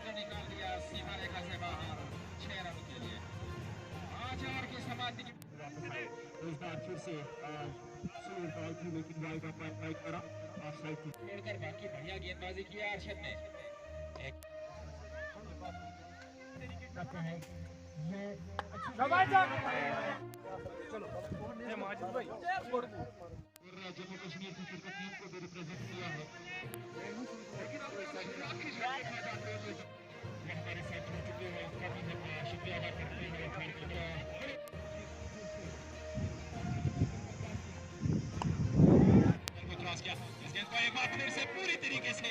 निकाल दिया सीमा रेखा से बाहर 6 रन के लिए। 5 ओवर की समाप्ति की इस बार फिर से स्लो बॉल थी लेकिन बॉल का पाइप करा ऑफ साइड छोड़कर बाकी बढ़िया गेंदबाजी की अर्शद ने। करते हैं ये चलो माजिद भाई जम्मू कश्मीर की क्रिकेट टीम को भी रिप्रेजेंट किया है। लेकिन हमारे साथ हो चुके हैं काफी शुक्रिया अदा करते हैं। क्रॉस किया इस गेंद को एक बार फिर से पूरी तरीके से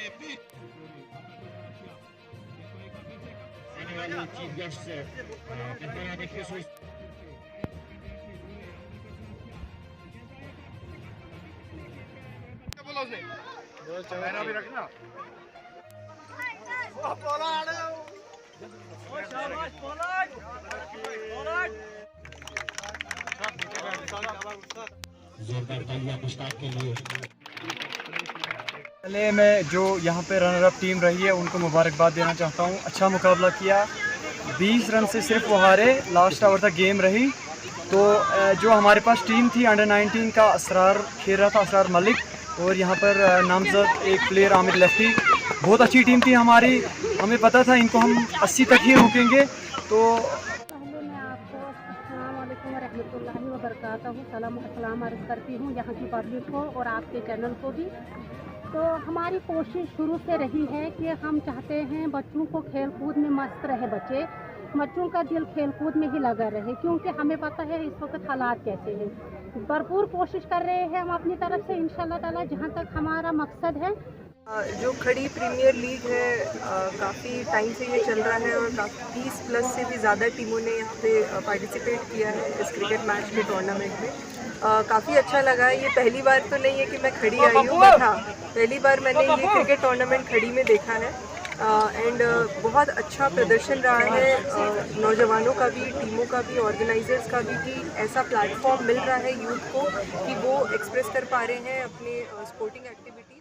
चीफ गेस्ट से देखिए भी रखना जोरदार तालियां मुश्ताक के लिए। पहले मैं जो यहाँ पे रनर अप टीम रही है उनको मुबारकबाद देना चाहता हूँ। अच्छा मुकाबला किया, 20 रन से सिर्फ वो हारे, लास्ट ओवर तक गेम रही। तो जो हमारे पास टीम थी अंडर 19 का असरार खेल रहा था, असरार मलिक, और यहाँ पर नामजद एक प्लेयर आमिर लेफ्टी। बहुत अच्छी टीम थी हमारी, हमें पता था इनको हम 80 तक ही रोकेंगे। तो पहले मैं आपको अस्सलाम वालेकुम रहमतुल्लाहि व बरकातहू सलाम अर्ज़ करती हूँ यहाँ की पब्लिक को और आपके चैनल को भी। तो हमारी कोशिश शुरू से रही है कि हम चाहते हैं बच्चों को खेल कूद में मस्त रहे, बच्चों का दिल खेल कूद में ही लगा रहे, क्योंकि हमें पता है इस वक्त हालात कैसे हैं। भरपूर कोशिश कर रहे हैं हम अपनी तरफ से, इंशाल्लाह ताला जहाँ तक हमारा मकसद है। जो खड़ी प्रीमियर लीग है काफ़ी टाइम से ये चल रहा है और काफ़ी 30+ से भी ज़्यादा टीमों ने यहाँ पे पार्टिसिपेट किया है इस क्रिकेट मैच के टूर्नामेंट में। काफ़ी अच्छा लगा है। ये पहली बार तो नहीं है कि मैं खड़ी आई हूँ, बट हाँ पहली बार मैंने ये क्रिकेट टूर्नामेंट खड़ी में देखा है। एंड बहुत अच्छा प्रदर्शन रहा है नौजवानों का भी, टीमों का भी, ऑर्गेनाइजर्स का भी, कि ऐसा प्लेटफॉर्म मिल रहा है यूथ को कि वो एक्सप्रेस कर पा रहे हैं अपने स्पोर्टिंग एक्टिविटी।